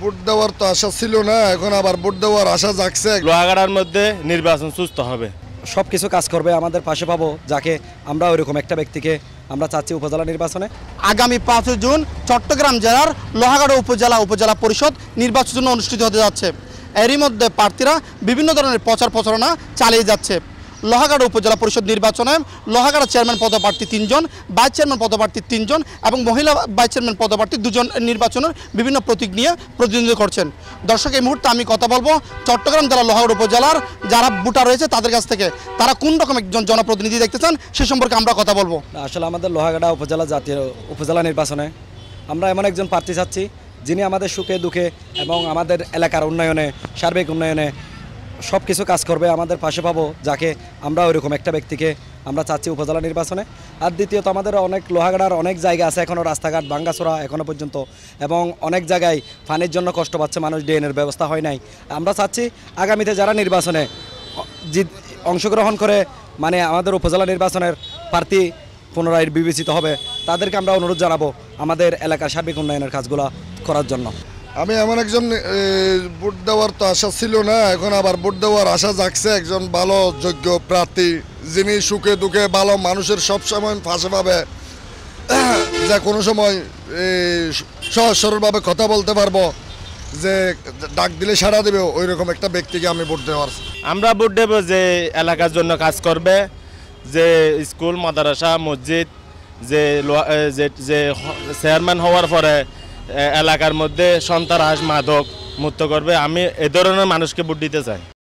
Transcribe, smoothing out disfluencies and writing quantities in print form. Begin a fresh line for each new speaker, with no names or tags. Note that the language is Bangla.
ভোট দেওয়ার তো আশা ছিল না, এখন আবার ভোট দেওয়ার আশা জাগছে।
লোহাগাড়ার মধ্যে নির্বাচন সুস্থ হবে,
সব কিছু কাজ করবে, আমাদের পাশে পাবো যাকে আমরা ওইরকম একটা ব্যক্তিকে আমরা চাচ্ছি উপজেলা নির্বাচনে।
আগামী 5 জুন চট্টগ্রাম জেলার লোহাগাড়া উপজেলা পরিষদ নির্বাচন অনুষ্ঠিত হতে যাচ্ছে। এরই মধ্যে প্রার্থীরা বিভিন্ন ধরনের প্রচার প্রচারণা চালিয়ে যাচ্ছে। লোহাগাড়া উপজেলা পরিষদ নির্বাচনে লোহাগাড়া চেয়ারম্যান পদপ্রার্থী 3 জন, ভাইস চেয়ারম্যান পদপ্রার্থী 3 জন এবং মহিলা ভাইস চেয়ারম্যান পদপ্রার্থী 2 জন নির্বাচনের বিভিন্ন প্রতীক নিয়ে প্রতিনিধিত্ব করছেন। দর্শক, এই মুহূর্তে আমি কথা বলবো চট্টগ্রাম জেলা লোহাগাড়া উপজেলার যারা ভোটার রয়েছে তাদের কাছ থেকে, তারা কোন রকম একজন জনপ্রতিনিধি দেখতে চান সে সম্পর্কে আমরা কথা বলবো।
আসলে আমাদের লোহাগাড়া উপজেলা নির্বাচনে আমরা এমন একজন প্রার্থী চাচ্ছি যিনি আমাদের সুখে দুঃখে এবং আমাদের এলাকার উন্নয়নে, সার্বিক উন্নয়নে সব কিছু কাজ করবে, আমাদের পাশে পাবো যাকে আমরা ওইরকম একটা ব্যক্তিকে আমরা চাচ্ছি উপজেলা নির্বাচনে। আর দ্বিতীয়ত আমাদের অনেক লোহাগাড়ার অনেক জায়গা আছে এখনও রাস্তাঘাট ভাঙ্গাচোরা এখনও পর্যন্ত, এবং অনেক জায়গায় পানির জন্য কষ্ট পাচ্ছে মানুষ, ড্রেনের ব্যবস্থা হয় নাই। আমরা চাচ্ছি আগামীতে যারা নির্বাচনে অংশগ্রহণ করে মানে আমাদের উপজেলা নির্বাচনের প্রার্থী পুনরায় বিবেচিত হবে, তাদেরকে আমরা অনুরোধ জানাবো আমাদের এলাকার সার্বিক উন্নয়নের কাজগুলো করার জন্য।
আমি এমন একজন ভোট দেওয়ার তো আশা ছিল না, এখন আবার ভোট দেওয়ার আশা জাগছে। একজন ভালো যোগ্য প্রার্থী যিনি সুখে দুঃখে ভালো মানুষের সব সময় পাশে পাবে, যে কোনো সময় সহজ সরলভাবে কথা বলতে পারবো, যে ডাক দিলে সাড়া দেবে, ওই রকম একটা ব্যক্তিকে আমি ভোট দেওয়ার।
আমরা ভোট দেব যে এলাকার জন্য কাজ করবে, যে স্কুল মাদ্রাসা মসজিদ যে চেয়ারম্যান হওয়ার পরে এলাকার মধ্যে সন্ত্রাস মাদক মুক্ত করবে। আমি এ ধরনের মানুষকে ভোট দিতে চাই।